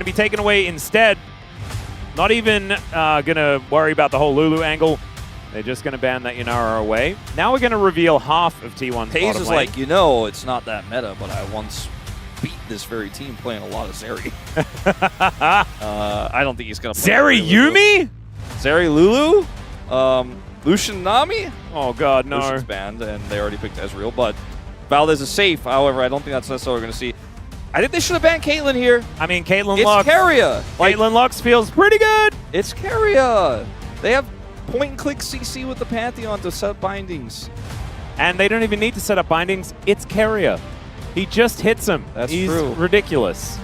to be taken away instead. Not even going to worry about the whole Lulu angle. They're just going to ban that Yanara away. Now we're going to reveal half of T1's Taze bottom is lane. like, you know, it's not that meta, but I once beat this very team playing a lot of Zeri. I don't think he's going to play Zeri Yumi? Zeri Lulu? Lucian Nami? Oh, God, no. Lucian's banned, and they already picked Ezreal, but Valdez is safe. However, I don't think that's necessarily going to see. I think they should have banned Caitlyn here. I mean, Caitlyn Lux. It's Keria. Caitlyn Lux feels pretty good. It's Keria. They have point-and-click CC with the Pantheon to set bindings. And they don't even need to set up bindings. It's Keria. He just hits him. He's true. Ridiculous.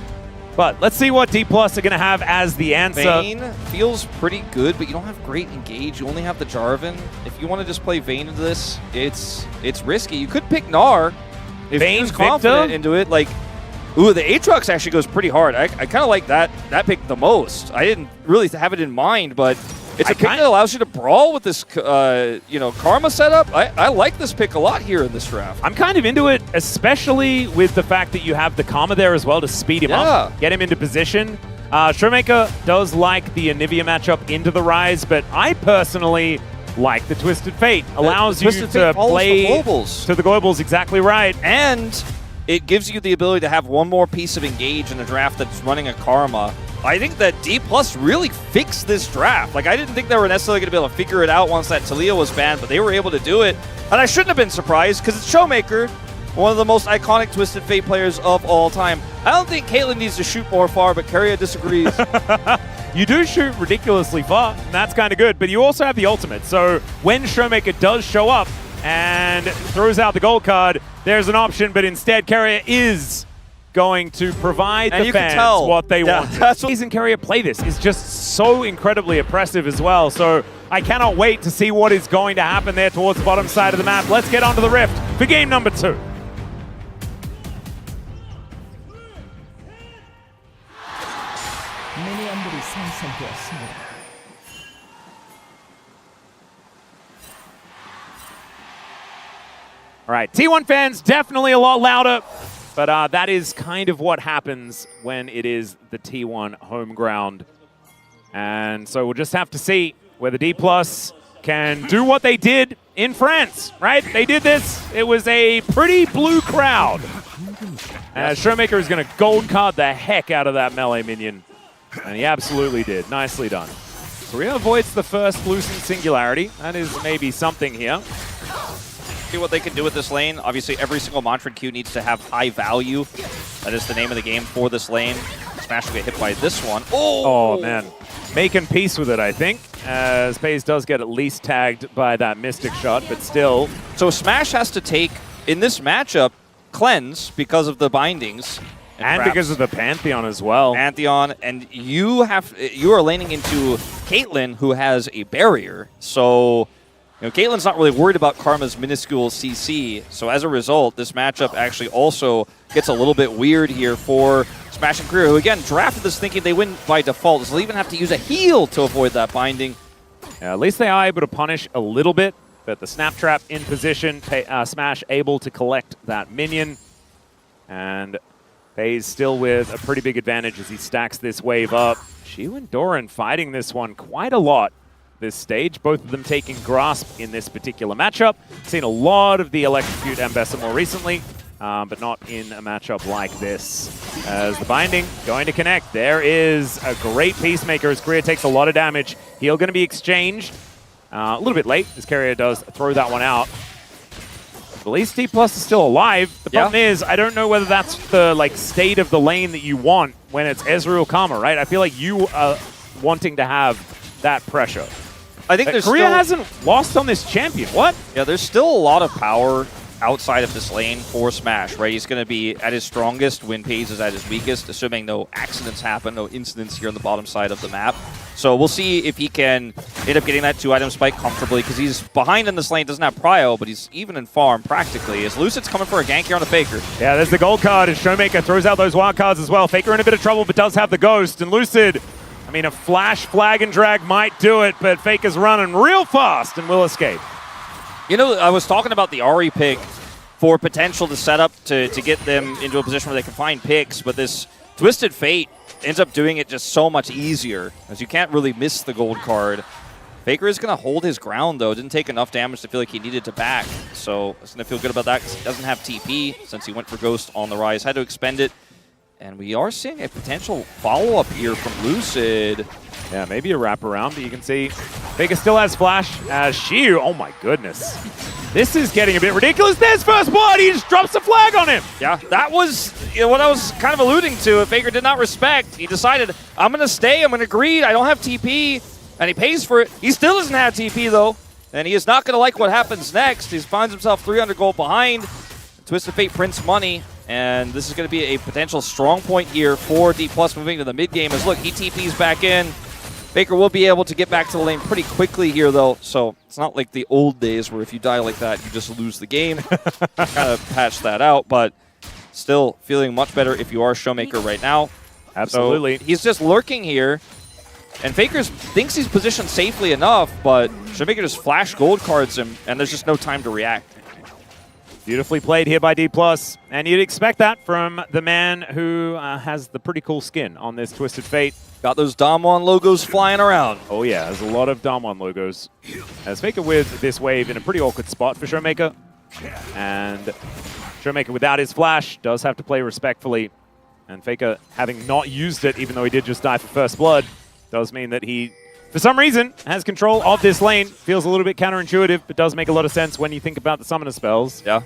But let's see what DPLUS are going to have as the answer. Vayne feels pretty good, but you don't have great engage. You only have the Jarvan. If you want to just play Vayne into this, it's risky. You could pick Gnar if Vayne's confident into it. Like, ooh, the Aatrox actually goes pretty hard. I kind of like that pick the most. I didn't really have it in mind, but it's a pick that allows you to brawl with this, Karma setup. I like this pick a lot here in this draft. I'm kind of into it, especially with the fact that you have the Karma there as well to speed him up, get him into position. Showmaker does like the Anivia matchup into the Rise, but I personally like the Twisted Fate. Allows you to play to the globals, exactly right. And it gives you the ability to have one more piece of engage in a draft that's running a Karma. I think that DPLUS really fixed this draft. Like, I didn't think they were necessarily going to be able to figure it out once that Talia was banned, but they were able to do it. And I shouldn't have been surprised, because it's Showmaker, one of the most iconic Twisted Fate players of all time. I don't think Caitlyn needs to shoot more far, but Keria disagrees. You do shoot ridiculously far, and that's kind of good, but you also have the ultimate. So when Showmaker does show up and throws out the gold card, there's an option, but instead Keria is going to provide the fans what they want. That's what Season Keria play this is just so incredibly oppressive as well. So I cannot wait to see what is going to happen there towards the bottom side of the map. Let's get onto the Rift for game number 2. All right, T1 fans, definitely a lot louder. But that is kind of what happens when it is the T1 home ground. And so we'll just have to see whether DPLUS can do what they did in France, right? They did this. It was a pretty blue crowd. As Showmaker is going to gold card the heck out of that melee minion. And he absolutely did. Nicely done. Korea avoids the first Lucent Singularity. That is maybe something here. See what they can do with this lane. Obviously, every single Mantrid Q needs to have high value. That is the name of the game for this lane. Smash will get hit by this one. Oh, man. Making peace with it, I think, as FaZe does get at least tagged by that Mystic shot, but still. So Smash has to take, in this matchup, Cleanse because of the bindings. And because of the Pantheon as well. Pantheon, and you are laning into Caitlyn, who has a barrier. So Caitlyn's not really worried about Karma's minuscule CC, so as a result, this matchup actually also gets a little bit weird here for Smash and Korea, who again drafted this thinking they win by default, so they'll even have to use a heal to avoid that binding. Yeah, at least they are able to punish a little bit, but the Snap Trap in position, Smash able to collect that minion, and FaZe still with a pretty big advantage as he stacks this wave up. Shu and Doran fighting this one quite a lot this stage, both of them taking grasp in this particular matchup. Seen a lot of the Electrocute Ambessa more recently, but not in a matchup like this. As the binding going to connect. There is a great Peacemaker as Korea takes a lot of damage. Heal going to be exchanged a little bit late as Keria does throw that one out. At least DPLUS is still alive. The problem is, I don't know whether that's the state of the lane that you want when it's Ezreal Karma, right? I feel like you are wanting to have that pressure. I think Korea hasn't lost on this champion. What? Yeah, there's still a lot of power outside of this lane for Smash, right? He's going to be at his strongest when FaZe is at his weakest, assuming no accidents happen, no incidents here on the bottom side of the map. So we'll see if he can end up getting that 2-item spike comfortably, because he's behind in this lane, doesn't have prio, but he's even in farm practically. As Lucid's coming for a gank here on the Faker. Yeah, there's the gold card as Showmaker throws out those wild cards as well. Faker in a bit of trouble, but does have the ghost. And Lucid, I mean, a flash flag and drag might do it, but Faker's running real fast and will escape. You know, I was talking about the Ahri pick for potential to set up to get them into a position where they can find picks, but this Twisted Fate ends up doing it just so much easier, as you can't really miss the gold card. Faker is going to hold his ground, though. Didn't take enough damage to feel like he needed to back. So he's going to feel good about that because he doesn't have TP since he went for Ghost on the rise. Had to expend it. And we are seeing a potential follow-up here from Lucid. Yeah, maybe a wraparound, but you can see Faker still has Flash as Shiu. Oh my goodness. This is getting a bit ridiculous. There's first blood. He just drops a flag on him. Yeah, that was what I was kind of alluding to. If Faker did not respect, he decided, I'm going to stay. I'm going to greed. I don't have TP. And he pays for it. He still doesn't have TP, though. And he is not going to like what happens next. He finds himself 300 gold behind. Twisted Fate prints money. And this is going to be a potential strong point here for DPLUS moving to the mid game. As look, he TPs back in. Faker will be able to get back to the lane pretty quickly here, though. So it's not like the old days where if you die like that, you just lose the game. Kind of patch that out. But still feeling much better if you are Showmaker right now. Absolutely. So he's just lurking here. And Faker thinks he's positioned safely enough, but Showmaker just flash gold cards him, and there's just no time to react. Beautifully played here by DPLUS, and you'd expect that from the man who has the pretty cool skin on this Twisted Fate. Got those Damwon logos flying around. Oh yeah, there's a lot of Damwon logos. As Faker with this wave in a pretty awkward spot for Showmaker, and Showmaker without his flash does have to play respectfully, and Faker having not used it, even though he did just die for first blood, does mean that he, for some reason, has control of this lane. Feels a little bit counterintuitive, but does make a lot of sense when you think about the summoner spells. Yeah.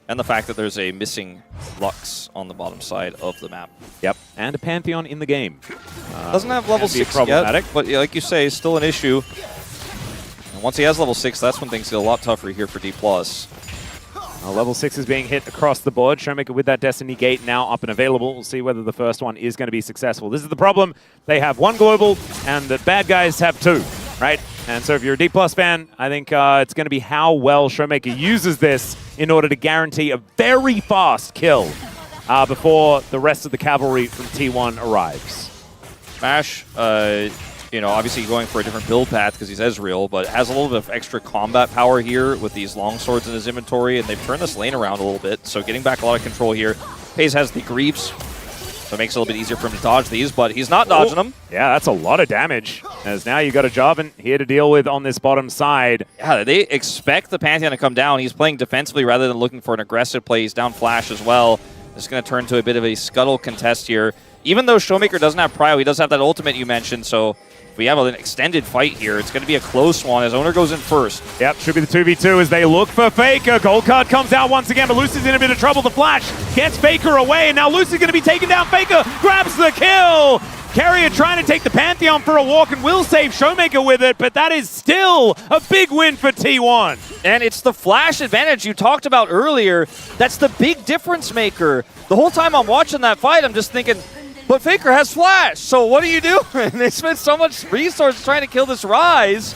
And the fact that there's a missing Lux on the bottom side of the map. Yep. And a Pantheon in the game. Doesn't have level 6 yet, but yeah, like you say, still an issue. And once he has level 6, that's when things get a lot tougher here for DPLUS. Level 6 is being hit across the board. Showmaker with that Destiny Gate now up and available. We'll see whether the first one is going to be successful. This is the problem. They have one global, and the bad guys have two, right? And so if you're a DPLUS fan, I think it's going to be how well Showmaker uses this in order to guarantee a very fast kill before the rest of the cavalry from T1 arrives. Smash, you know, obviously going for a different build path because he's Ezreal, but has a little bit of extra combat power here with these long swords in his inventory, and they've turned this lane around a little bit, so getting back a lot of control here. FaZe has the Greaves, so it makes it a little bit easier for him to dodge these, but he's not dodging them. Yeah, that's a lot of damage, as now you've got a Jarvan here to deal with on this bottom side. Yeah, they expect the Pantheon to come down. He's playing defensively rather than looking for an aggressive play. He's down Flash as well. It's going to turn to a bit of a scuttle contest here. Even though Showmaker doesn't have Prio, he does have that ultimate you mentioned, so if we have an extended fight here, it's going to be a close one as Owner goes in first. Yep, should be the 2v2 as they look for Faker. Gold card comes out once again, but Lucy's in a bit of trouble. The flash gets Faker away, and now Lucy's going to be taken down. Faker grabs the kill. Carrier trying to take the Pantheon for a walk and will save Showmaker with it, but that is still a big win for T1. And it's the flash advantage you talked about earlier. That's the big difference maker. The whole time I'm watching that fight, I'm just thinking, but Faker has flash, so what do you do? They spent so much resources trying to kill this Rise.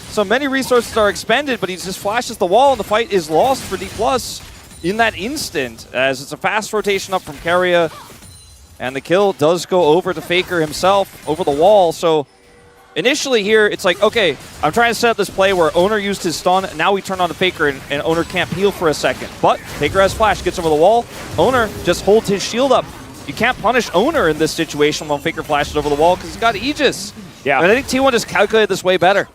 So many resources are expended, but he just flashes the wall, and the fight is lost for DPLUS in that instant, as it's a fast rotation up from Carrier. And the kill does go over to Faker himself, over the wall. So initially here, it's like, okay, I'm trying to set up this play where Owner used his stun. Now we turn on to Faker, and Owner can't peel for a second. But Faker has flash, gets over the wall. Owner just holds his shield up. You can't punish Owner in this situation when Faker flashes over the wall because he's got Aegis. Yeah. And I think T1 just calculated this way better.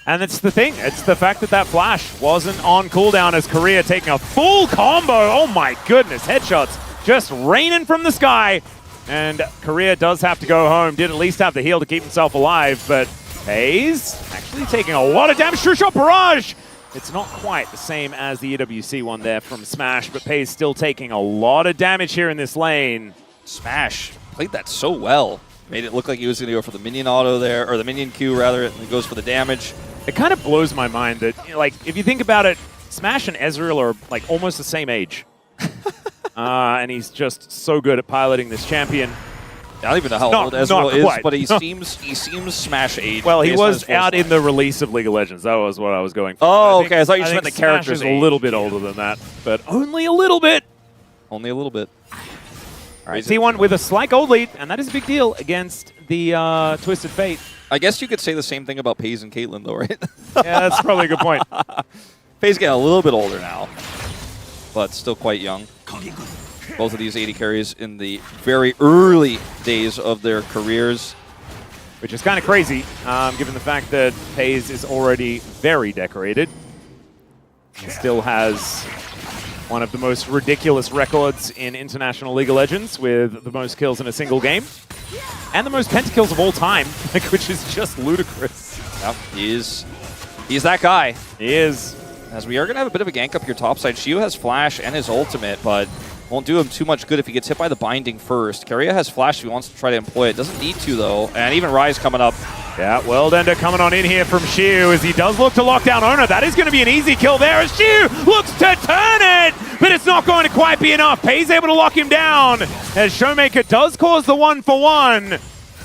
And it's the thing. It's the fact that that flash wasn't on cooldown as Korea taking a full combo. Oh my goodness. Headshots just raining from the sky. And Korea does have to go home. Did at least have the heal to keep himself alive. But FaZe actually taking a lot of damage. True shot barrage. It's not quite the same as the EWC one there from Smash, but FaZe still taking a lot of damage here in this lane. Smash played that so well. Made it look like he was going to go for the minion auto there, or the minion Q rather, and he goes for the damage. It kind of blows my mind that, like, if you think about it, Smash and Ezreal are, like, almost the same age. And he's just so good at piloting this champion. I don't even know how old Ezreal is, but he seems Smash age. Well, he was out in the release of League of Legends. That was what I was going for. Oh, okay. I thought you meant the character's Smash is a little bit older than that, but only a little bit. Only a little bit. All right, T1 with a slight gold lead, and that is a big deal against the Twisted Fate. I guess you could say the same thing about FaZe and Caitlyn, though, right? Yeah, that's probably a good point. FaZe getting a little bit older now, but still quite young. Both of these AD carries in the very early days of their careers. Which is kind of crazy, given the fact that FaZe is already very decorated. He still has one of the most ridiculous records in International League of Legends with the most kills in a single game. And the most pentakills of all time, which is just ludicrous. Yep, he's that guy. He is. As we are going to have a bit of a gank up here topside. Shiu has flash and his ultimate, but won't do him too much good if he gets hit by the binding first. Keria has flash if he wants to try to employ it. Doesn't need to, though. And even Rise coming up. Yeah, World Ender coming on in here from Shiu as he does look to lock down Owner. That is going to be an easy kill there as Shiu looks to turn it, but it's not going to quite be enough. Pei's able to lock him down as Showmaker does cause the 1-for-1.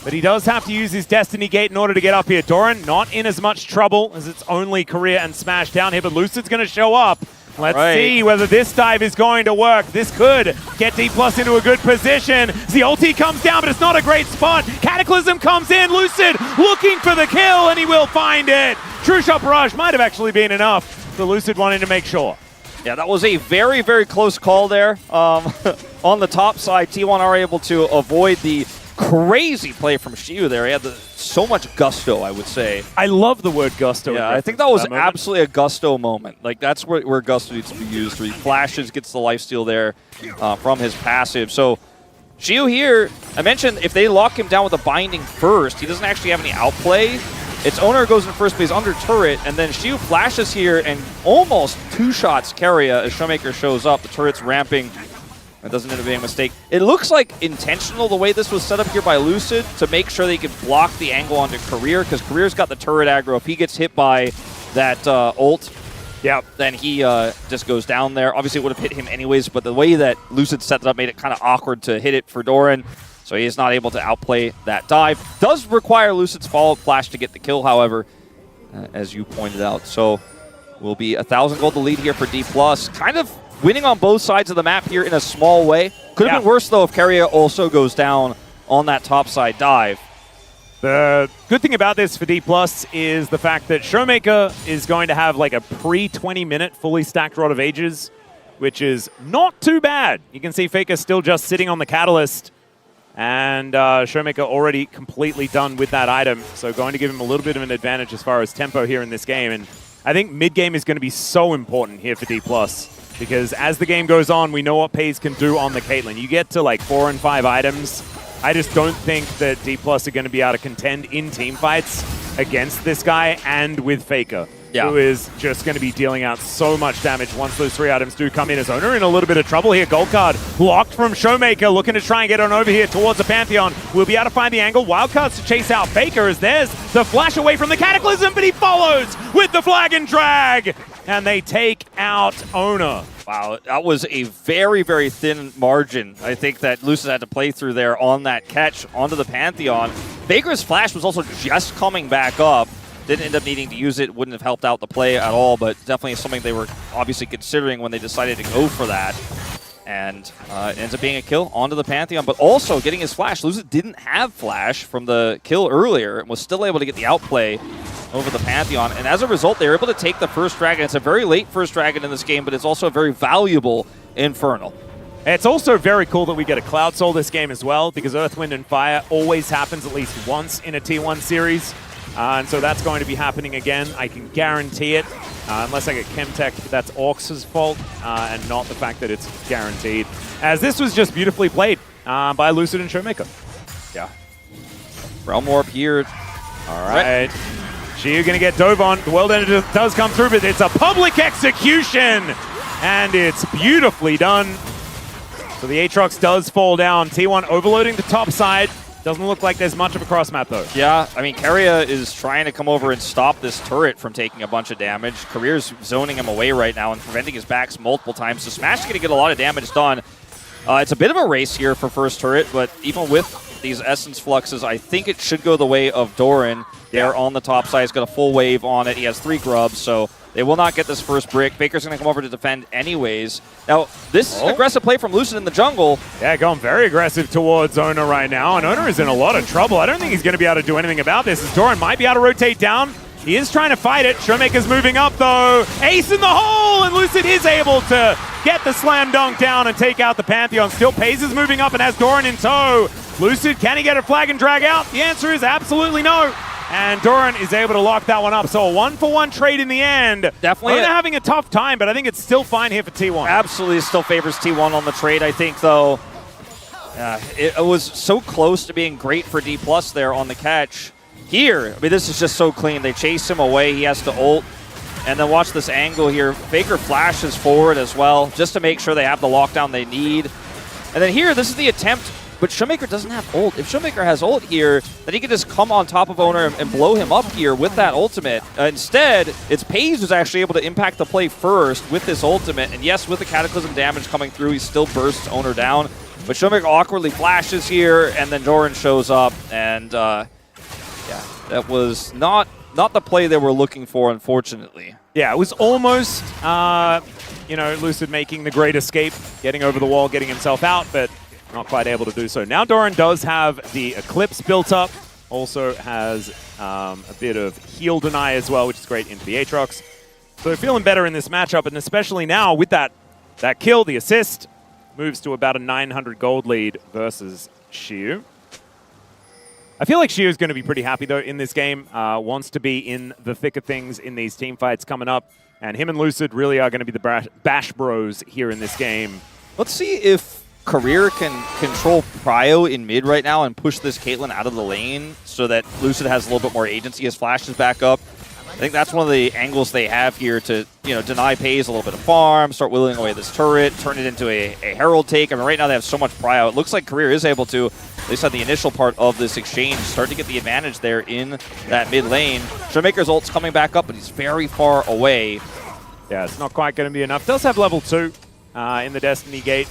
But he does have to use his Destiny Gate in order to get up here. Doran not in as much trouble as it's only Korea and Smash down here, but Lucid's going to show up. Let's see whether this dive is going to work. This could get DPLUS into a good position. The ulti comes down, but it's not a great spot. Cataclysm comes in. Lucid looking for the kill, and he will find it. True Shot Barrage might have actually been enough for Lucid wanting to make sure. Yeah, that was a very, very close call there. On the top side, T1 are able to avoid the crazy play from Shiu there. He had so much gusto, I would say. I love the word gusto. Yeah, I think that was absolutely a gusto moment. Like, that's where gusto needs to be used, where he flashes, gets the lifesteal there from his passive. So, Shiu here, I mentioned if they lock him down with a binding first, he doesn't actually have any outplay. It's Owner goes in first place under turret, and then Shiu flashes here and almost two-shots Keria as Showmaker shows up. The turret's ramping. That doesn't end up being a mistake. It looks like intentional the way this was set up here by Lucid to make sure they could block the angle onto Career, because Career's got the turret aggro. If he gets hit by that ult, then he just goes down there. Obviously, it would have hit him anyways, but the way that Lucid set it up made it kind of awkward to hit it for Doran, so he is not able to outplay that dive. Does require Lucid's follow-up flash to get the kill, however, as you pointed out. So will be 1,000 gold to lead here for DPLUS. Kind of winning on both sides of the map here in a small way. Could have been worse, though, if Keria also goes down on that topside dive. The good thing about this for DPLUS is the fact that Showmaker is going to have like a pre-20-minute fully stacked Rod of Ages, which is not too bad. You can see Faker still just sitting on the Catalyst, and Showmaker already completely done with that item, so going to give him a little bit of an advantage as far as tempo here in this game. And I think mid-game is going to be so important here for DPLUS, because as the game goes on, we know what FaZe can do on the Caitlyn. You get to like 4 and 5 items. I just don't think that DPLUS are going to be able to contend in team fights against this guy and with Faker, who is just going to be dealing out so much damage once those 3 items do come in. As Owner in a little bit of trouble here. Gold card blocked from Showmaker, looking to try and get on over here towards the Pantheon. We'll be able to find the angle. Wildcards to chase out Faker as there's the flash away from the Cataclysm, but he follows with the flag and drag, and they take out Owner. Wow, that was a very, very thin margin, I think, that Lucid had to play through there on that catch onto the Pantheon. Baker's flash was also just coming back up. Didn't end up needing to use it. Wouldn't have helped out the play at all, but definitely something they were obviously considering when they decided to go for that. And it ends up being a kill onto the Pantheon, but also getting his flash. Lucid didn't have flash from the kill earlier and was still able to get the outplay over the Pantheon. And as a result, they were able to take the first dragon. It's a very late first dragon in this game, but it's also a very valuable Infernal. It's also very cool that we get a Cloud Soul this game as well, because Earth, Wind, and Fire always happens at least once in a T1 series. And so that's going to be happening again. I can guarantee it. Unless I get Chemtech, that's Orcs' fault, and not the fact that it's guaranteed. As this was just beautifully played by Lucid and Showmaker. Yeah. Realm Warp here. All right. Shiu going to get dove on. The World Ender does come through, but it's a public execution, and it's beautifully done. So the Aatrox does fall down. T1 overloading the top side. Doesn't look like there's much of a cross map, though. Yeah, I mean, Keria is trying to come over and stop this turret from taking a bunch of damage. Career's zoning him away right now and preventing his backs multiple times. So Smash is going to get a lot of damage done. It's a bit of a race here for first turret, but even with these Essence Fluxes, I think it should go the way of Doran. There on the top side. He's got a full wave on it. He has 3 grubs, so they will not get this first brick. Baker's going to come over to defend anyways. Now, this is an aggressive play from Lucid in the jungle. Yeah, going very aggressive towards Owner right now, and Owner is in a lot of trouble. I don't think he's going to be able to do anything about this, as Doran might be able to rotate down. He is trying to fight it. Showmaker's moving up, though. Ace in the hole, and Lucid is able to get the slam dunk down and take out the Pantheon. Still, Pays is moving up and has Doran in tow. Lucid, can he get a flag and drag out? The answer is absolutely no. And Doran is able to lock that one up. So a 1-for-1 trade in the end. Definitely. They're having a tough time, but I think it's still fine here for T1. Absolutely still favors T1 on the trade, I think, though. It was so close to being great for DPLUS there on the catch. Here, I mean, this is just so clean. They chase him away. He has to ult. And then watch this angle here. Faker flashes forward as well, just to make sure they have the lockdown they need. And then here, this is the attempt, but Showmaker doesn't have ult. If Showmaker has ult here, then he can just come on top of Owner and blow him up here with that ultimate. Instead, it's Pays who's actually able to impact the play first with this ultimate. And yes, with the Cataclysm damage coming through, he still bursts Owner down. But Showmaker awkwardly flashes here, and then Doran shows up. And yeah, that was not the play they were looking for, unfortunately. Yeah, it was almost, Lucid making the great escape, getting over the wall, getting himself out, but not quite able to do so. Now Doran does have the Eclipse built up, also has a bit of heal deny as well, which is great into the Aatrox. So they're feeling better in this matchup, and especially now with that kill, the assist, moves to about a 900 gold lead versus Xiu. I feel like Xiu is going to be pretty happy, though, in this game. Wants to be in the thick of things in these team fights coming up. And him and Lucid really are going to be the bash bros here in this game. Let's see if Career can control Prio in mid right now and push this Caitlyn out of the lane so that Lucid has a little bit more agency as flashes back up. I think that's one of the angles they have here to, deny Pays a little bit of farm, start whittling away this turret, turn it into a Herald take. I mean, right now they have so much Prio. It looks like Career is able to, at least on the initial part of this exchange, start to get the advantage there in that mid lane. Showmaker's ult's coming back up, but he's very far away. Yeah, it's not quite going to be enough. Does have level 2 in the Destiny Gate,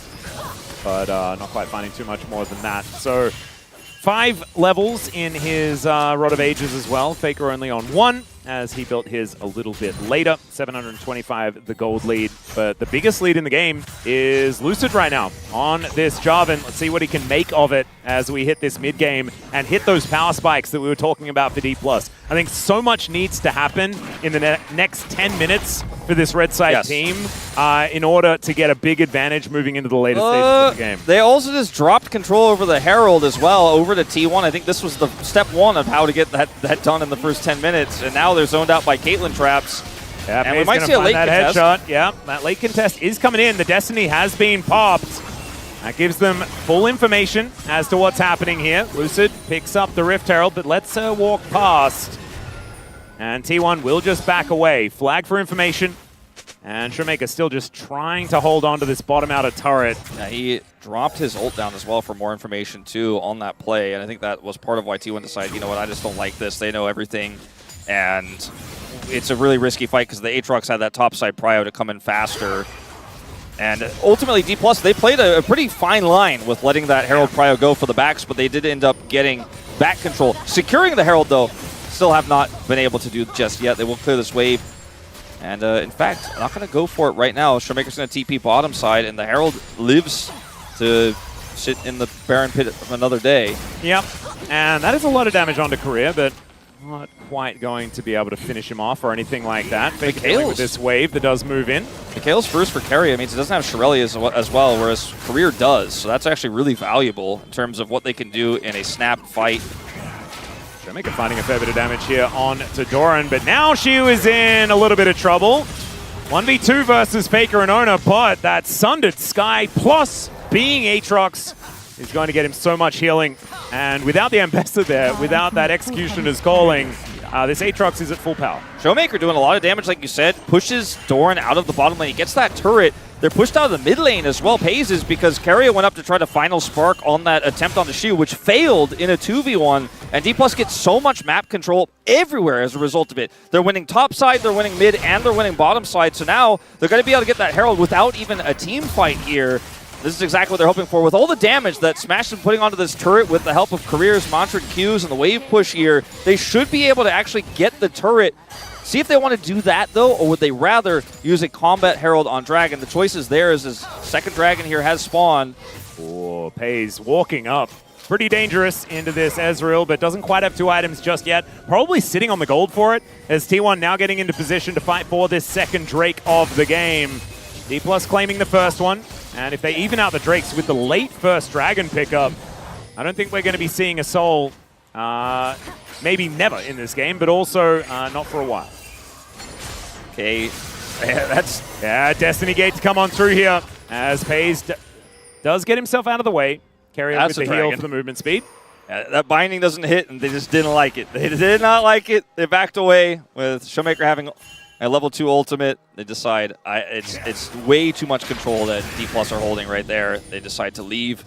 but not quite finding too much more than that. So 5 levels in his Rod of Ages as well. Faker only on 1, as he built his a little bit later. 725 the gold lead. But the biggest lead in the game is Lucid right now on this Jarvan. Let's see what he can make of it as we hit this mid game and hit those power spikes that we were talking about for DPLUS. I think so much needs to happen in the next 10 minutes for this red side team in order to get a big advantage moving into the later stages of the game. They also just dropped control over the Herald as well, over to T1. I think this was the step 1 of how to get that done in the first 10 minutes. And now they're zoned out by Caitlyn traps. Yeah, and we might see a late contest. Headshot. Yeah, that late contest is coming in. The Destiny has been popped. That gives them full information as to what's happening here. Lucid picks up the Rift Herald, but lets her walk past. And T1 will just back away. Flag for information. And Showmaker still just trying to hold on to this bottom outer turret. Yeah, he dropped his ult down as well for more information, too, on that play. And I think that was part of why T1 decided, you know what, I just don't like this. They know everything. And it's a really risky fight because the Aatrox had that topside prio to come in faster. And ultimately, DPLUS, they played a pretty fine line with letting that Herald prio go for the backs, but they did end up getting back control. Securing the Herald, though, still have not been able to do just yet. They will clear this wave. And in fact, not going to go for it right now. Showmaker's going to TP bottom side, and the Herald lives to sit in the Baron pit of another day. Yep, and that is a lot of damage onto Career, but not quite going to be able to finish him off or anything like that. Faker with this wave that does move in. Mikhail's first for carry. It means it doesn't have Shirelli as well, whereas Career does. So that's actually really valuable in terms of what they can do in a snap fight. Showmaker finding a fair bit of damage here on to Doran, but now Xiu is in a little bit of trouble. 1v2 versus Faker and Ona, but that Sundered Sky plus being Aatrox is going to get him so much healing. And without the Ambassador there, without that Executioner's calling, this Aatrox is at full power. Showmaker doing a lot of damage, like you said, pushes Doran out of the bottom lane. He gets that turret. They're pushed out of the mid lane as well. Pays is because Keria went up to try to final spark on that attempt on the Xiu, which failed in a 2v1. And DPLUS gets so much map control everywhere as a result of it. They're winning top side, they're winning mid, and they're winning bottom side. So now they're going to be able to get that Herald without even a team fight here. This is exactly what they're hoping for. With all the damage that Smash is putting onto this turret with the help of Career's Mantra Qs and the wave push here, they should be able to actually get the turret. See if they want to do that, though, or would they rather use a Combat Herald on Dragon? The choice is theirs as second Dragon here has spawned. Oh, Pays walking up pretty dangerous into this Ezreal, but doesn't quite have 2 items just yet. Probably sitting on the gold for it, as T1 now getting into position to fight for this second Drake of the game. DPLUS claiming the first one, and if they even out the Drakes with the late first Dragon pickup, I don't think we're going to be seeing a Soul, maybe never in this game, but also not for a while. Okay, that's... Yeah, Destiny Gate to come on through here, as FaZe does get himself out of the way. Carry on with the heal for the movement speed. That binding doesn't hit, and they just didn't like it. They did not like it. They backed away with Showmaker having a level 2 ultimate. They decide it's way too much control that DPLUS are holding right there. They decide to leave,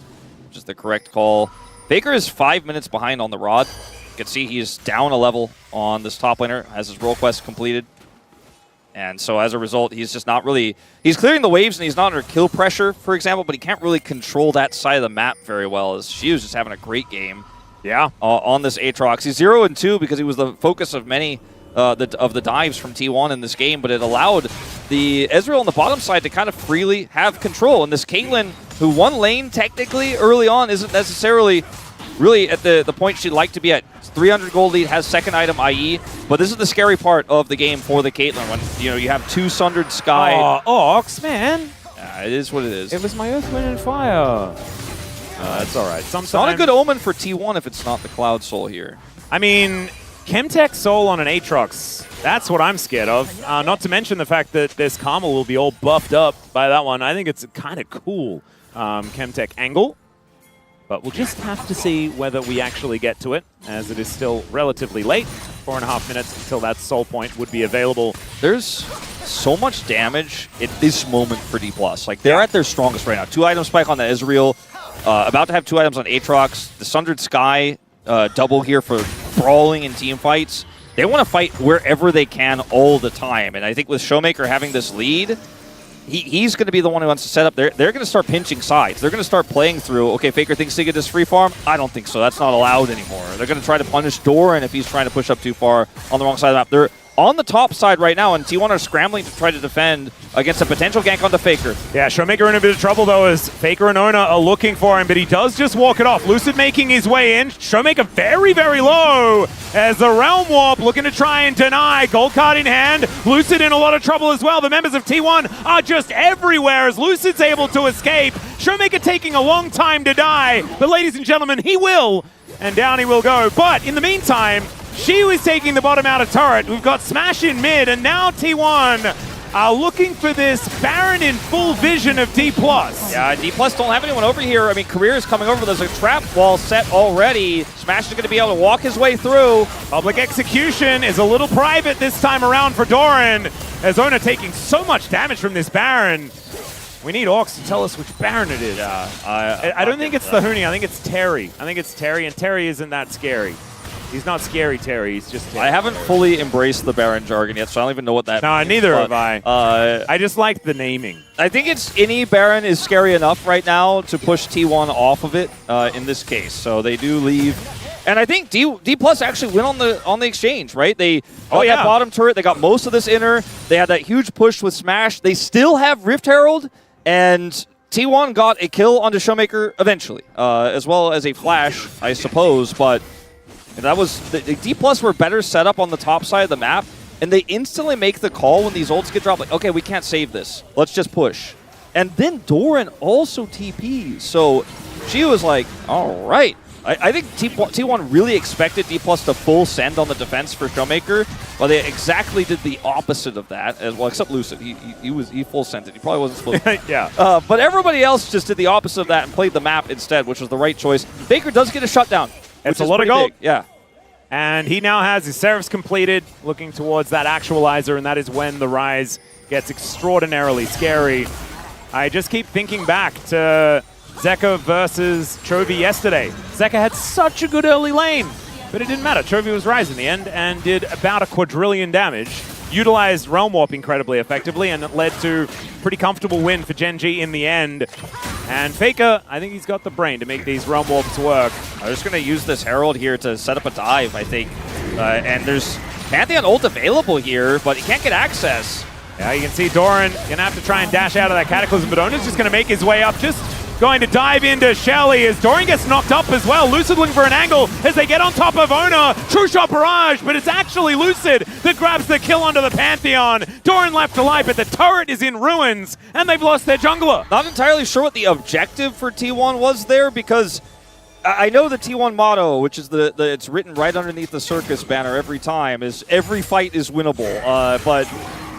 which is the correct call. Faker is 5 minutes behind on the Rod. You can see he's down a level on this top laner, has his role quest completed. And so as a result, he's just not really... He's clearing the waves and he's not under kill pressure, for example, but he can't really control that side of the map very well, as she was just having a great game. Yeah. On this Aatrox. He's 0-2 because he was the focus of many of the dives from T1 in this game, but it allowed the Ezreal on the bottom side to kind of freely have control. And this Caitlyn, who won lane technically early on, isn't necessarily really at the point she'd like to be at. 300 gold lead, has second item IE, but this is the scary part of the game for the Caitlyn when you have 2 Sundered Sky. Oh, Ox, man. It is what it is. It was my Earth, Wind, and Fire. That's all right. It's not a good omen for T1 if it's not the Cloud Soul here. I mean, Chemtech Soul on an Aatrox, that's what I'm scared of. Not to mention the fact that this Karma will be all buffed up by that one. I think it's a kind of cool Chemtech angle. But we'll just have to see whether we actually get to it, as it is still relatively late. 4.5 minutes until that soul point would be available. There's so much damage at this moment for DPLUS. Like, they're at their strongest right now. 2 item spike on the Ezreal, about to have 2 items on Aatrox. The Sundered Sky double here for brawling in team fights. They want to fight wherever they can all the time. And I think with Showmaker having this lead, he's going to be the one who wants to set up. They're going to start pinching sides. They're going to start playing through, okay, Faker thinks he can just free farm. I don't think so. That's not allowed anymore. They're going to try to punish Doran if he's trying to push up too far on the wrong side of the map. They're on the top side right now, and T1 are scrambling to try to defend against a potential gank onto Faker. Yeah, Showmaker in a bit of trouble, though, as Faker and Ona are looking for him, but he does just walk it off. Lucid making his way in. Showmaker very, very low, as the Realm Warp looking to try and deny. Gold card in hand. Lucid in a lot of trouble as well. The members of T1 are just everywhere, as Lucid's able to escape. Showmaker taking a long time to die, but ladies and gentlemen, he will, and down he will go. But in the meantime, she was taking the bottom out of turret. We've got Smash in mid, and now T1 are looking for this Baron in full vision of DPLUS. Yeah, DPLUS don't have anyone over here. I mean, Career is coming over. There's a trap wall set already. Smash is going to be able to walk his way through. Public execution is a little private this time around for Doran, as Ona taking so much damage from this Baron. We need Orcs to tell us which Baron it is. I don't think it's the Huni. I think it's Terry. I think it's Terry, and Terry isn't that scary. He's not scary, Terry. He's just Terry. I haven't fully embraced the Baron jargon yet, so I don't even know what that means. No, neither have I. I just like the naming. I think it's any Baron is scary enough right now to push T1 off of it in this case. So they do leave. And I think DPLUS actually went on the exchange, right? They got that bottom turret. They got most of this inner. They had that huge push with Smash. They still have Rift Herald, and T1 got a kill onto Showmaker eventually, as well as a flash, I suppose. But that was the DPLUS were better set up on the top side of the map, and they instantly make the call when these ults get dropped. Like, okay, we can't save this. Let's just push. And then Doran also TPs, so she was like, all right. I think T1 really expected DPLUS to full send on the defense for Showmaker, but they exactly did the opposite of that as well, except Lucid. He full sent it. He probably wasn't supposed to. Yeah. But everybody else just did the opposite of that and played the map instead, which was the right choice. Faker does get a shutdown. It's a lot of gold. Big. Yeah. And he now has his Seraphs completed, looking towards that actualizer, and that is when the Rise gets extraordinarily scary. I just keep thinking back to Zeka versus Chovy yesterday. Zeka had such a good early lane, but it didn't matter. Chovy was Rise in the end and did about a quadrillion damage, utilized Realm Warp incredibly effectively, and it led to a pretty comfortable win for Gen G in the end. And Faker, I think he's got the brain to make these Realm Warps work. I'm just going to use this Herald here to set up a dive, I think. And there's Pantheon ult available here, but he can't get access. Yeah, you can see Doran going to have to try and dash out of that Cataclysm, but Ona's just going to make his way up just going to dive into Shelly as Doran gets knocked up as well. Lucid looking for an angle as they get on top of Ona. True shot barrage, but it's actually Lucid that grabs the kill onto the Pantheon. Doran left alive, but the turret is in ruins, and they've lost their jungler. Not entirely sure what the objective for T1 was there, because I know the T1 motto, which is it's written right underneath the circus banner every time, is every fight is winnable. But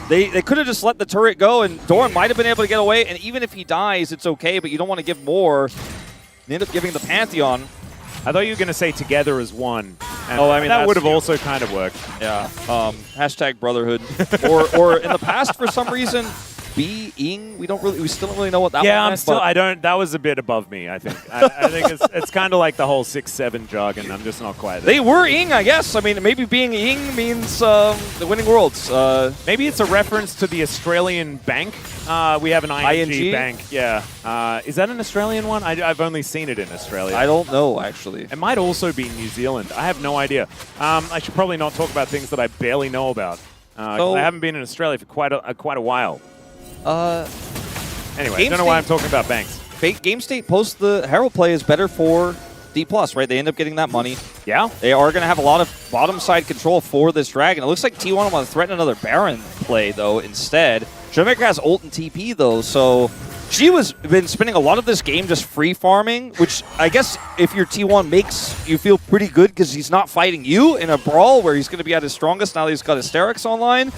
they could have just let the turret go, and Doran might have been able to get away. And even if he dies, it's okay, but you don't want to give more. They end up giving the Pantheon. I thought you were going to say together as one. Oh, I mean, that would have also kind of worked. Yeah. Hashtag brotherhood. or in the past, for some reason, being, we still don't really know what that was. Yeah, that was a bit above me, I think. I think it's kind of like the whole 6-7 jargon. I'm just not quite there. They were ing, I guess. I mean, maybe being ing means the winning worlds. Maybe it's a reference to the Australian bank. We have an ING bank. Yeah. Is that an Australian one? I've only seen it in Australia. I don't know, actually. It might also be New Zealand. I have no idea. I should probably not talk about things that I barely know about. I haven't been in Australia for quite a while. Anyway, I don't know why I'm talking about banks. Game State post the Herald play is better for DPLUS, right? They end up getting that money. Yeah. They are going to have a lot of bottom side control for this Dragon. It looks like T1 want to threaten another Baron play, though, instead. Showmaker has ult and TP, though, so she been spending a lot of this game just free farming, which I guess if your T1 makes you feel pretty good because he's not fighting you in a brawl where he's going to be at his strongest now that he's got Hysterics online.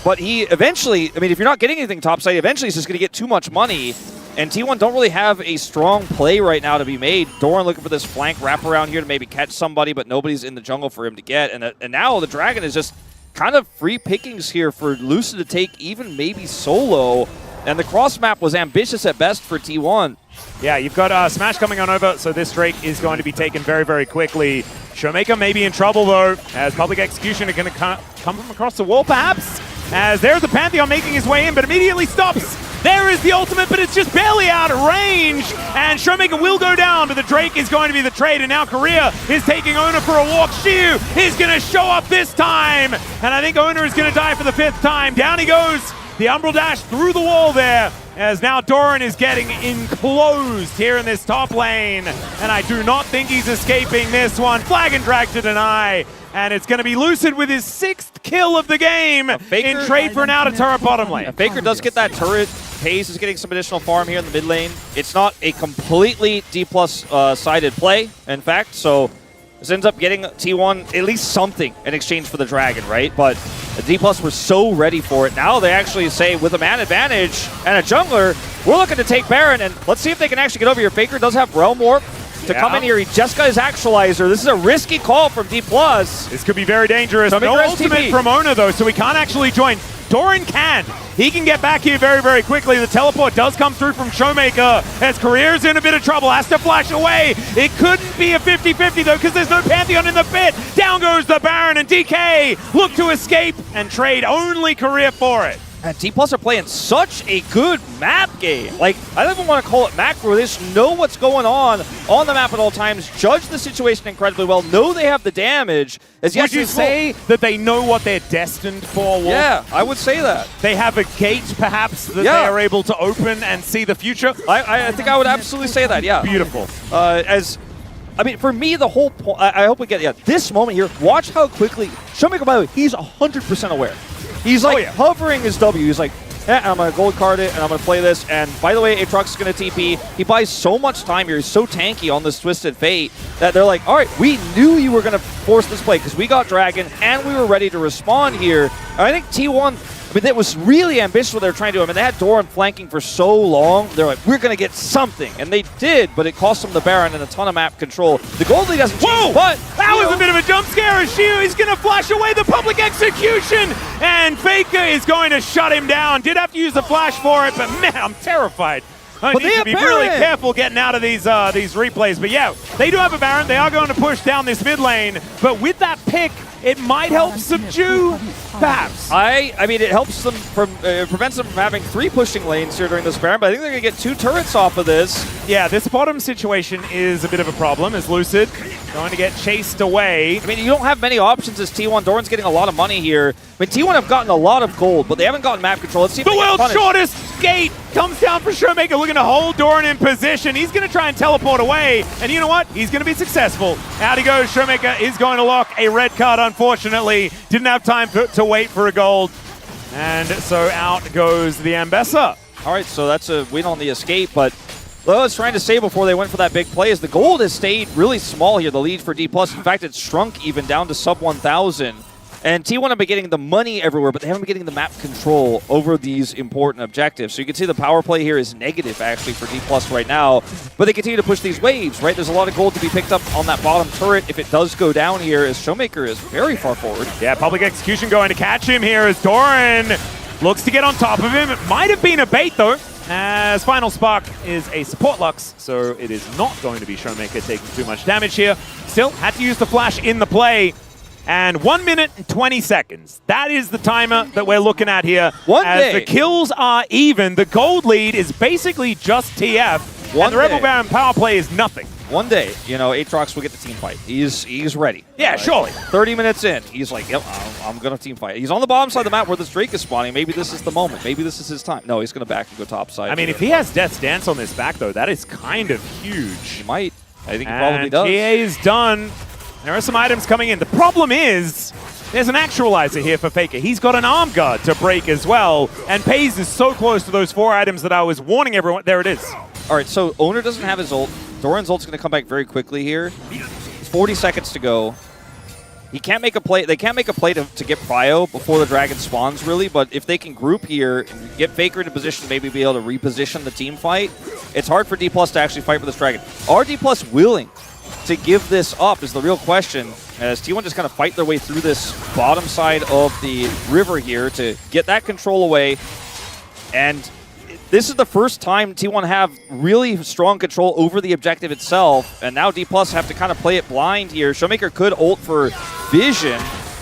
But he eventually, I mean, if you're not getting anything topside, eventually he's just going to get too much money. And T1 don't really have a strong play right now to be made. Doran looking for this flank wraparound here to maybe catch somebody, but nobody's in the jungle for him to get. And now the Dragon is just kind of free pickings here for Lucid to take, even maybe solo. And the cross map was ambitious at best for T1. Yeah, you've got Smash coming on over, so this Drake is going to be taken very, very quickly. Showmaker may be in trouble, though, as Public Execution are going to come from across the wall, perhaps. As there's the Pantheon making his way in, but immediately stops. There is the ultimate, but it's just barely out of range. And Showmaker will go down, but the Drake is going to be the trade. And now Korea is taking Ona for a walk. Shiu is going to show up this time. And I think Ona is going to die for the 5th time. Down he goes. The Umbral Dash through the wall there, as now Doran is getting enclosed here in this top lane. And I do not think he's escaping this one. Flag and drag to deny. And it's going to be Lucid with his 6th kill of the game in trade for an outer turret bottom lane. Faker does get that turret. Pace is getting some additional farm here in the mid lane. It's not a completely D+ sided play, in fact, so this ends up getting T1 at least something in exchange for the Dragon, right? But the D+ were so ready for it. Now they actually say, with a man advantage and a jungler, we're looking to take Baron, and let's see if they can actually get over here. Faker does have Realm Warp to come in here. He just got his Actualizer. This is a risky call from D+. This could be very dangerous. No ultimate from Ona, though, so he can't actually join. Doran can. He can get back here very, very quickly. The teleport does come through from Showmaker as Career's in a bit of trouble. Has to flash away. It couldn't be a 50-50, though, because there's no Pantheon in the pit. Down goes the Baron, and DK look to escape and trade only Career for it. And D+ are playing such a good map game. Like, I don't even want to call it macro. They just know what's going on the map at all times, judge the situation incredibly well, know they have the damage. Would you say that they know what they're destined for, Wolf? Yeah, I would say that. They have a gate, perhaps, that they are able to open and see the future? I think I would absolutely say that, yeah. Beautiful. I mean, for me, the whole point, I hope we get this moment here. Watch how quickly, Showmaker, by the way, he's 100% aware. He's like hovering his W. He's like, I'm going to gold card it, and I'm going to play this. And by the way, Aatrox is going to TP. He buys so much time here. He's so tanky on this Twisted Fate that they're like, all right, we knew you were going to force this play because we got Dragon, and we were ready to respond here. And I think T1, I mean, that was really ambitious what they were trying to do. I mean, they had Doran flanking for so long. They're like, we're going to get something. And they did, but it cost them the Baron and a ton of map control. The gold lead hasn't changed, but that was a bit of a jump scare. Shiu is going to flash away the Public Execution, and Faker is going to shut him down. Did have to use the flash for it, but man, I'm terrified. I need to be really careful getting out of these replays. But yeah, they do have a Baron. They are going to push down this mid lane. But with that pick, it might help subdue, perhaps. I mean, it helps them from, prevents them from having 3 pushing lanes here during this Baron, but I think they're going to get 2 turrets off of this. Yeah, this bottom situation is a bit of a problem as Lucid going to get chased away. I mean, you don't have many options as T1. Doran's getting a lot of money here. I mean, T1 have gotten a lot of gold, but they haven't gotten map control. Let's see if the world's shortest gate comes down for Showmaker, looking to hold Doran in position. He's going to try and teleport away, and you know what? He's going to be successful. Out he goes. Showmaker is going to lock a red card, unfortunately. Didn't have time to wait for a gold. And so out goes the Ambessa. All right, so that's a win on the escape, but what I was trying to say before they went for that big play is the gold has stayed really small here, the lead for DPLUS. In fact, it's shrunk even down to sub 1,000. And T1 have been getting the money everywhere, but they haven't been getting the map control over these important objectives. So you can see the power play here is negative, actually, for DPLUS right now. But they continue to push these waves, right? There's a lot of gold to be picked up on that bottom turret if it does go down here, as Showmaker is very far forward. Yeah, public execution going to catch him here as Doran looks to get on top of him. It might have been a bait, though, as Final Spark is a support Lux, so it is not going to be Showmaker taking too much damage here. Still, had to use the flash in the play. And 1 minute and 20 seconds. That is the timer that we're looking at here. As the kills are even, the gold lead is basically just TF. And the Rebel Baron power play is nothing. One day, you know, Aatrox will get the team fight. He's ready. Yeah, surely. 30 minutes in, he's like, yep, I'm going to team fight. He's on the bottom side of the map where this Drake is spawning. Maybe this is the moment. Maybe this is his time. No, he's going to back and go top side. I mean, if he has Death's Dance on this back, though, that is kind of huge. He might. I think he probably does. TA is done. There are some items coming in. The problem is, there's an actualizer here for Faker. He's got an arm guard to break as well, and Pays is so close to those 4 items that I was warning everyone. There it is. All right, so Owner doesn't have his ult. Doran's ult's going to come back very quickly here. 40 seconds to go. He can't make a play. They can't make a play to get Prio before the Dragon spawns, really, but if they can group here and get Faker into position to maybe be able to reposition the team fight, it's hard for DPLUS to actually fight for this Dragon. Are DPLUS willing to give this up is the real question, as T1 just kind of fight their way through this bottom side of the river here to get that control away. And this is the first time T1 have really strong control over the objective itself, and now DPLUS have to kind of play it blind here. Showmaker could ult for vision.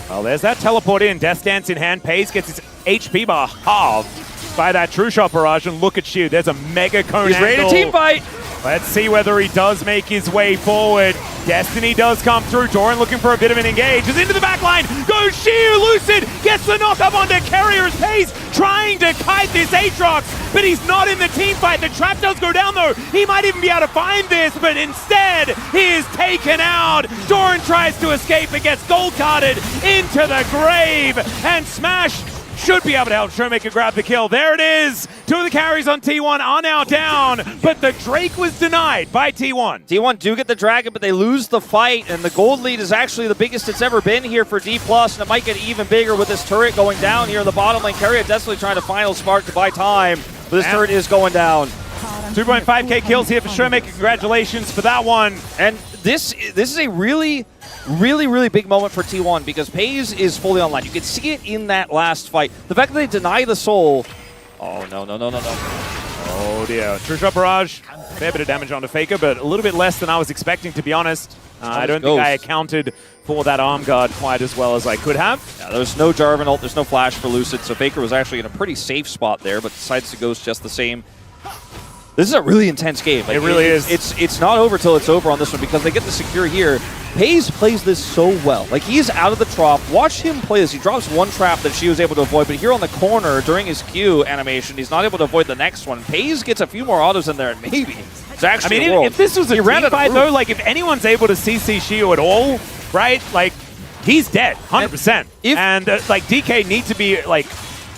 Well, there's that teleport in. Death Dance in hand. Pays gets his HP bar halved by that True Shot barrage, and look at you. There's a mega cone He's ready to team fight. Let's see whether he does make his way forward. Destiny does come through. Doran looking for a bit of an engage. Is into the back line. Goes Shiu. Lucid gets the knock up onto Carrier's Pace, trying to kite this Aatrox, but he's not in the team fight. The trap does go down, though. He might even be able to find this, but instead, he is taken out. Doran tries to escape and gets gold carded into the grave, and Smash should be able to help Showmaker grab the kill. There it is. 2 of the carries on T1 are now down, but the Drake was denied by T1. T1 do get the Dragon, but they lose the fight, and the gold lead is actually the biggest it's ever been here for DPLUS, and it might get even bigger with this turret going down here in the bottom lane. Carrier desperately trying to Final Spark to buy time, but this turret is going down. 2.5k kills here for Showmaker. Congratulations for that one. And this is a really big moment for T1 because Pays is fully online. You can see it in that last fight. The fact that they deny the soul. Oh, no. Oh, dear. True Shot barrage. Fair bit of damage onto Faker, but a little bit less than I was expecting, to be honest. I don't think I accounted for that arm guard quite as well as I could have. Yeah, there's no Jarvan ult, there's no flash for Lucid, so Faker was actually in a pretty safe spot there, but decides to Ghost just the same. This is a really intense game. Like, it really is. It's not over till it's over on this one because they get the secure here. Pays plays this so well. Like, he's out of the trough. Watch him play this. He drops one trap that she was able to avoid, but here on the corner during his Q animation, he's not able to avoid the next one. Pays gets a few more autos in there, and maybe it's actually if this was a team fight, though, like, if anyone's able to CC Shiu at all, right, like, he's dead, 100%. And like, DK needs to be, like,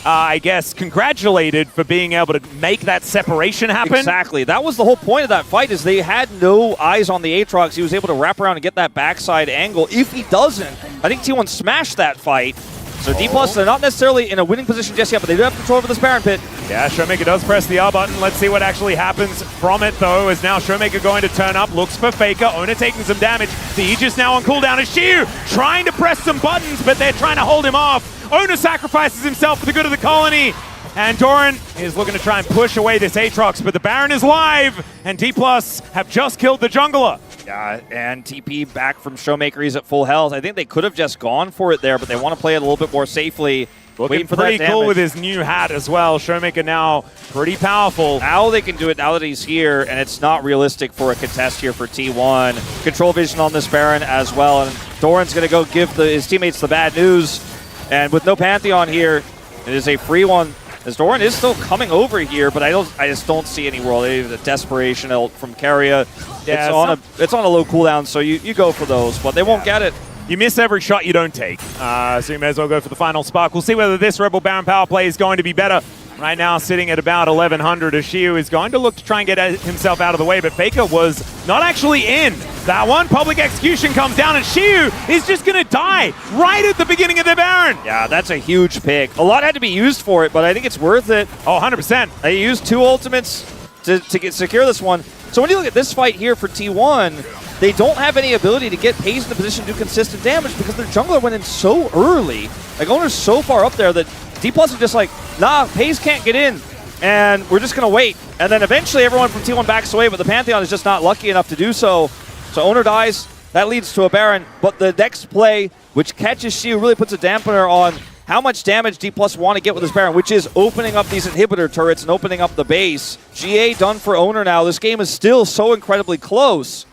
I guess, congratulated for being able to make that separation happen. Exactly. That was the whole point of that fight, is they had no eyes on the Aatrox. He was able to wrap around and get that backside angle. If he doesn't, I think T1 smashed that fight. So DPLUS, they're not necessarily in a winning position just yet, but they do have control over this Baron pit. Yeah, Showmaker does press the R button. Let's see what actually happens from it, though, as now Showmaker going to turn up, looks for Faker. Owner taking some damage. The Aegis now on cooldown is Shiu, trying to press some buttons, but they're trying to hold him off. Owner sacrifices himself for the good of the colony. And Doran is looking to try and push away this Aatrox, but the Baron is live, and DPLUS have just killed the jungler. Yeah, and TP back from Showmaker. He's at full health. I think they could have just gone for it there, but they want to play it a little bit more safely. Looking pretty cool with his new hat as well. Showmaker now pretty powerful. Now they can do it now that he's here, and it's not realistic for a contest here for T1. Control vision on this Baron as well, and Doran's going to go give his teammates the bad news. And with no Pantheon here, it is a free one As Doran is still coming over here, but I just don't see any world. The desperation ult from Keria. Yeah, it's on a low cooldown, so you go for those, but they won't get it. You miss every shot you don't take, so you may as well go for the final spark. We'll see whether this Rebel Baron power play is going to be better. Right now, sitting at about 1100, Ashiu is going to look to try and get himself out of the way, but Faker was not actually in. That one, public execution comes down, and Ashiu is just going to die right at the beginning of the Baron. Yeah, that's a huge pick. A lot had to be used for it, but I think it's worth it. Oh, 100%. They used 2 ultimates to secure this one. So when you look at this fight here for T1, they don't have any ability to get FaZe in the position to do consistent damage because their jungler went in so early. Like, Owner's so far up there that DPLUS is just like, nah, FaZe can't get in, and we're just going to wait. And then eventually everyone from T1 backs away, but the Pantheon is just not lucky enough to do so. So Owner dies. That leads to a Baron, but the next play, which catches Shiu, really puts a dampener on how much damage DPLUS want to get with this Baron, which is opening up these inhibitor turrets and opening up the base. GA done for Owner now. This game is still so incredibly close.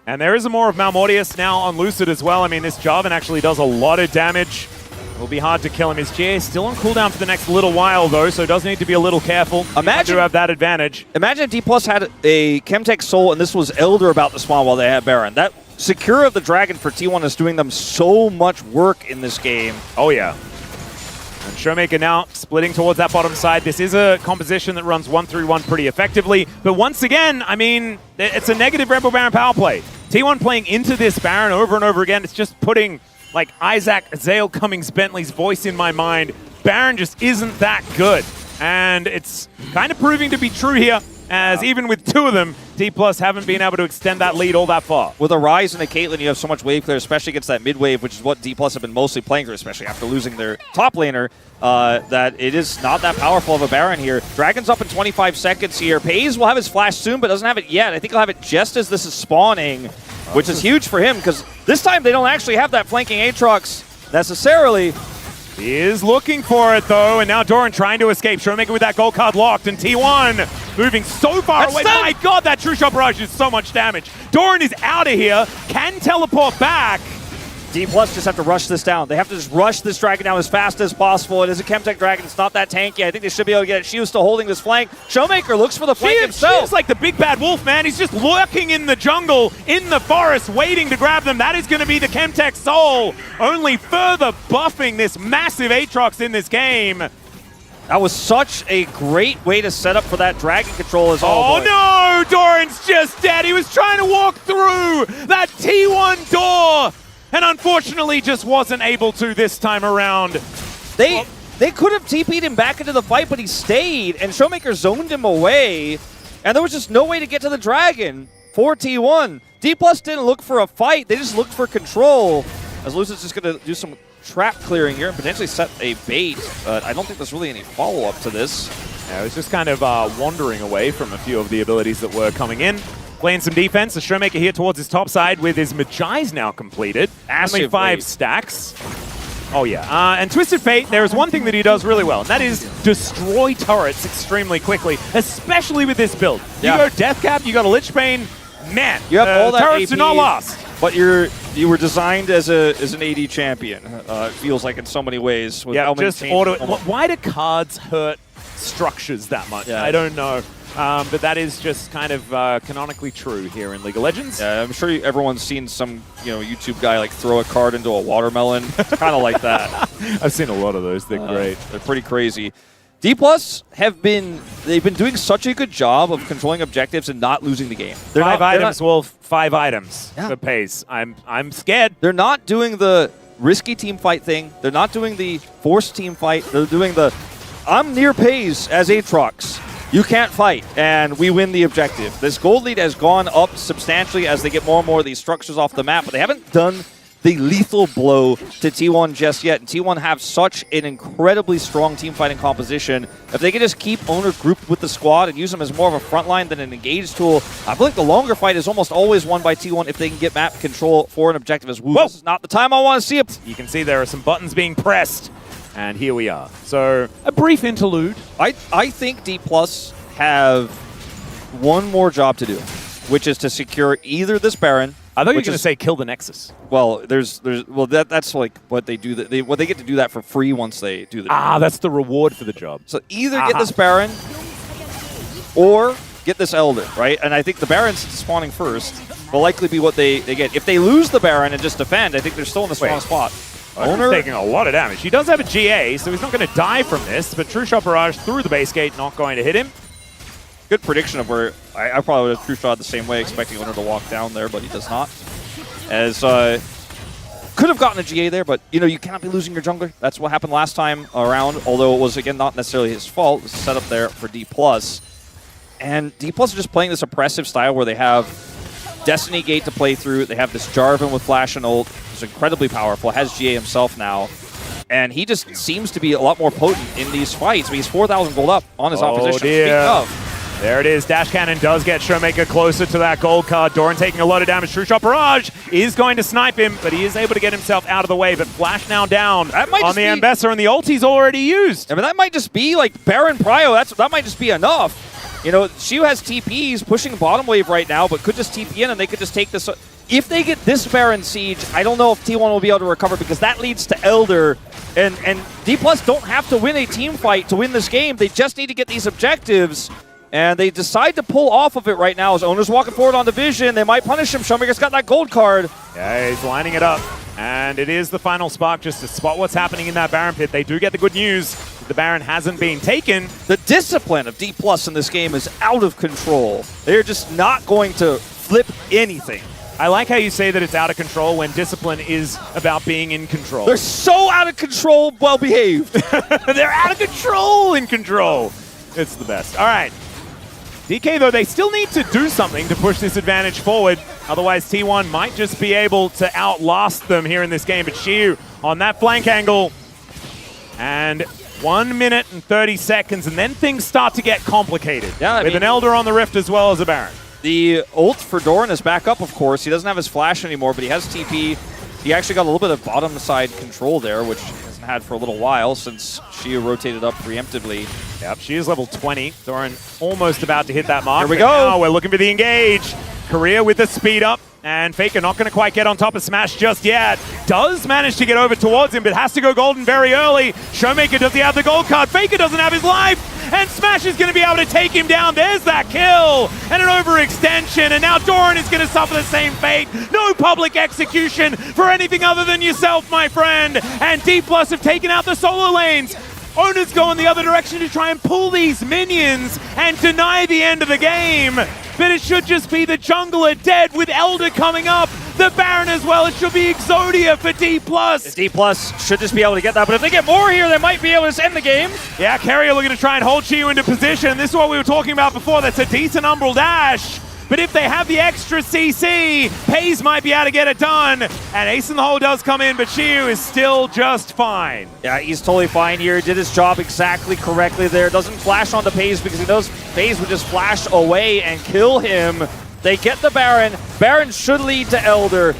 And there is a more of Malmortius now on Lucid as well. I mean, this Jarvan actually does a lot of damage. It will be hard to kill him. His GA is still on cooldown for the next little while, though, so does need to be a little careful. Imagine to have that advantage. Imagine if DPLUS had a Chemtech Soul and this was Elder about to spawn while they had Baron. That Secure of the Dragon for T1 is doing them so much work in this game. Oh, yeah. And Showmaker now splitting towards that bottom side. This is a composition that runs 1-3-1 pretty effectively. But once again, I mean, it's a negative Rebel Baron power play. T1 playing into this Baron over and over again. It's just putting, like, Isaac Zale Cummings Bentley's voice in my mind. Baron just isn't that good. And it's kind of proving to be true here, as even with 2 of them, DPLUS haven't been able to extend that lead all that far. With a Rise and a Caitlyn, you have so much wave clear, especially against that mid wave, which is what DPLUS have been mostly playing through, especially after losing their top laner, that it is not that powerful of a Baron here. Dragon's up in 25 seconds here. FaZe will have his flash soon, but doesn't have it yet. I think he'll have it just as this is spawning, which is huge for him, because this time they don't actually have that flanking Aatrox necessarily. He is looking for it, though, and now Doran trying to escape. Showmaker with that gold card locked, and T1 moving so far away. My God, that True Shot Barrage is so much damage. Doran is out of here, can teleport back. DPLUS just have to rush this down. They have to just rush this Dragon down as fast as possible. It is a Chemtech Dragon. It's not that tanky. I think they should be able to get it. Shiu's still holding this flank. Showmaker looks for the flank himself. Shiu's like the big bad wolf, man. He's just lurking in the jungle, in the forest, waiting to grab them. That is going to be the Chemtech Soul, only further buffing this massive Aatrox in this game. That was such a great way to set up for that Dragon control as all. Oh no, Doran's just dead. He was trying to walk through that T1 door, and unfortunately just wasn't able to this time around. They could have TP'd him back into the fight, but he stayed, and Showmaker zoned him away, and there was just no way to get to the Dragon for T1. DPLUS didn't look for a fight, they just looked for control. As Lucid's just going to do some trap clearing here and potentially set a bait, but I don't think there's really any follow-up to this. Yeah, it was just kind of wandering away from a few of the abilities that were coming in. Playing some defense, the Showmaker here towards his top side with his Magi's now completed. Only 5 stacks. Oh yeah, and Twisted Fate, there is one thing that he does really well, and that is destroy turrets extremely quickly, especially with this build. You go Death Cap, you got a Lich Bane, man, you have all that turrets AP, do not last. But you were designed as an AD champion, it feels like in so many ways. Yeah, just auto. Why do cards hurt structures that much? Yeah. I don't know. But that is just kind of canonically true here in League of Legends. Yeah, I'm sure everyone's seen some YouTube guy like throw a card into a watermelon. It's kind of like that. I've seen a lot of those. They're great. They're pretty crazy. DPLUS they've been doing such a good job of controlling objectives and not losing the game. 5 items, Wolf. 5 items for pace. I'm scared. They're not doing the risky team fight thing. They're not doing the forced team fight. They're doing the I'm near Paze as Aatrox. You can't fight, and we win the objective. This gold lead has gone up substantially as they get more and more of these structures off the map, but they haven't done the lethal blow to T1 just yet. And T1 have such an incredibly strong team fighting composition. If they can just keep Owner grouped with the squad and use them as more of a frontline than an engaged tool, I feel like the longer fight is almost always won by T1 if they can get map control for an objective as This is not the time I want to see it. You can see there are some buttons being pressed. And here we are. So, a brief interlude. I think DPLUS have one more job to do, which is to secure either this Baron I thought you were going to say kill the Nexus. Well, that's like what they do. They get to do that for free once they do the job. That's the reward for the job. So either get this Baron or get this Elder, right? And I think the Baron's spawning first will likely be what they get. If they lose the Baron and just defend, I think they're still in the strong spot. Owner's taking a lot of damage. He does have a GA, so he's not going to die from this, but True Shot Barrage through the base gate, not going to hit him. Good prediction of where I probably would have True Shot the same way, expecting Owner to walk down there, but he does not. As could have gotten a GA there, but you cannot be losing your jungler. That's what happened last time around, although it was, again, not necessarily his fault. It was set up there for DPLUS. And DPLUS are just playing this oppressive style where they have Destiny Gate to play through. They have this Jarvan with Flash and Ult. It's incredibly powerful. Has GA himself now. And he just seems to be a lot more potent in these fights. I mean, he's 4,000 gold up on his opposition. Dear. Speaking of, there it is. Dash Cannon does get Showmaker closer to that gold card. Doran taking a lot of damage. True Shot Barrage is going to snipe him, but he is able to get himself out of the way. But Flash now down on the Ambassador, and the ulti's already used. I mean, that might just be like Baron Prio. That might just be enough. Shiu has TPs pushing bottom wave right now, but could just TP in and they could just take this. If they get this Baron Siege, I don't know if T1 will be able to recover because that leads to Elder. And DPLUS don't have to win a team fight to win this game. They just need to get these objectives. And they decide to pull off of it right now as Owner's walking forward on the Vision. They might punish him. Showmaker's got that gold card. Yeah, he's lining it up. And it is the final spark just to spot what's happening in that Baron pit. They do get the good news. The Baron hasn't been taken. The discipline of DPLUS in this game is out of control. They're just not going to flip anything. I like how you say that it's out of control when discipline is about being in control. They're so out of control, well-behaved. They're out of control in control. It's the best. All right. DK, though, they still need to do something to push this advantage forward. Otherwise, T1 might just be able to outlast them here in this game. But Shiu on that flank angle. And 1 minute and 30 seconds, and then things start to get complicated. Yeah, with an Elder on the Rift as well as a Baron. The ult for Doran is back up, of course. He doesn't have his flash anymore, but he has TP. He actually got a little bit of bottom side control there, which he hasn't had for a little while since Shiu rotated up preemptively. Yep, she is level 20. Doran almost about to hit that mark. Here we go. Now we're looking for the engage. Korea with the speed up. And Faker not going to quite get on top of Smash just yet. Does manage to get over towards him, but has to go golden very early. Showmaker, does he have the gold card? Faker doesn't have his life. And Smash is going to be able to take him down. There's that kill. And an overextension. And now Doran is going to suffer the same fate. No public execution for anything other than yourself, my friend. And DPLUS have taken out the solo lanes. Owners go in the other direction to try and pull these minions and deny the end of the game. But it should just be the jungler dead with Elder coming up. The Baron as well. It should be Exodia for DPLUS. DPLUS should just be able to get that. But if they get more here, they might be able to end the game. Yeah, Carrier looking to try and hold Shiu into position. This is what we were talking about before. That's a decent Umbral dash. But if they have the extra CC, Paze might be able to get it done. And Ace in the Hole does come in, but Shiu is still just fine. Yeah, he's totally fine here. Did his job exactly correctly there. Doesn't flash onto Paze because he knows Paze would just flash away and kill him. They get the Baron. Baron should lead to Elder.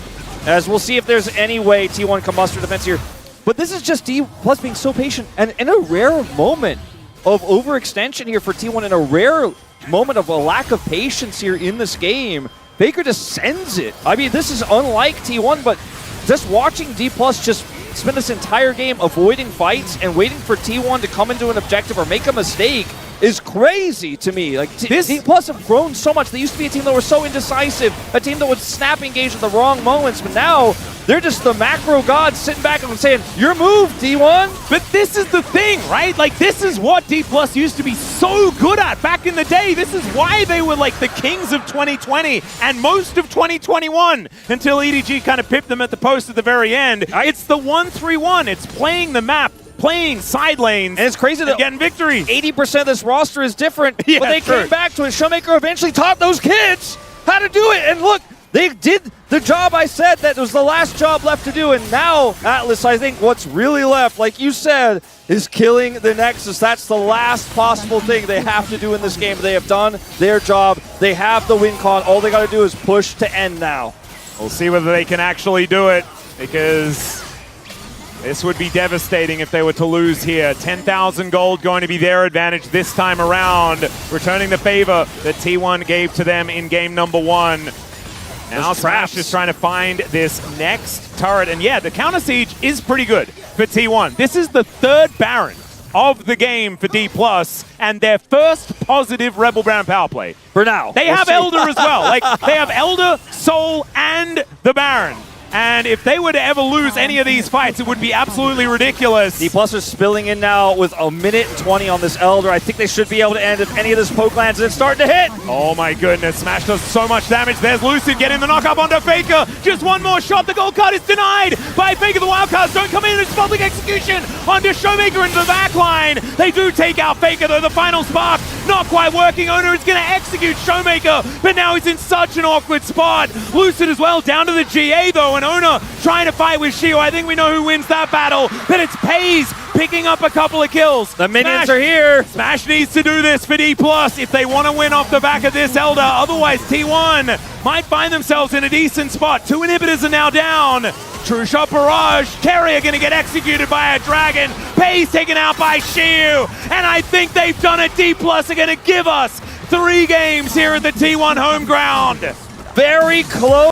As we'll see if there's any way T1 can muster defense here. But this is just DPLUS being so patient. And in a rare moment of overextension here for T1, in a rare moment of a lack of patience here in this game, Faker just sends it. I mean, this is unlike T1, but just watching DPLUS just spend this entire game avoiding fights and waiting for T1 to come into an objective or make a mistake is crazy to me. Like, DPLUS have grown so much. They used to be a team that was so indecisive, a team that would snap engage at the wrong moments, but now they're just the macro gods sitting back and saying, your move, T1. But this is the thing, right? Like, this is what DPLUS used to be so good at back in the day. This is why they were like the kings of 2020 and most of 2021 until EDG kind of pipped them at the post at the very end. It's the 1-3-1. It's playing the map, playing side lanes, and it's crazy that getting victories. 80% of this roster is different, yeah, but they came back to it. Showmaker eventually taught those kids how to do it, and look, they did the job I said that was the last job left to do, and now Atlas, I think what's really left, like you said, is killing the Nexus. That's the last possible thing they have to do in this game. They have done their job. They have the win con. All they got to do is push to end now. We'll see whether they can actually do it, because this would be devastating if they were to lose here. 10,000 gold going to be their advantage this time around, returning the favor that T1 gave to them in game number 1. Now Smash is trying to find this next turret, and yeah, the counter siege is pretty good for T1. This is the third Baron of the game for DPLUS, and their first positive Rebel Baron power play. For now. They have Elder as well. Like, they have Elder, Soul, and the Baron. And if they were to ever lose any of these fights, it would be absolutely ridiculous. DPLUS are spilling in now with a minute and 20 on this Elder. I think they should be able to end if any of this poke lands, and it's starting to hit. Oh my goodness, Smash does so much damage. There's Lucid getting the knock-up onto Faker. Just one more shot. The gold card is denied by Faker. The wild cards don't come in. It's public execution onto Showmaker into the back line. They do take out Faker, though. The final spark not quite working. Owner is going to execute Showmaker, but now he's in such an awkward spot. Lucid as well, down to the GA, though, and Owner trying to fight with Shio. I think we know who wins that battle, but it's Pays picking up a couple of kills. The minions are here. Smash needs to do this for DPLUS if they want to win off the back of this Elder. Otherwise, T1 might find themselves in a decent spot. 2 inhibitors are now down. True Shot Barrage. Carrier going to get executed by a Dragon. Pays taken out by Shio. And I think they've done it. DPLUS are going to give us 3 games here at the T1 home ground. Very close.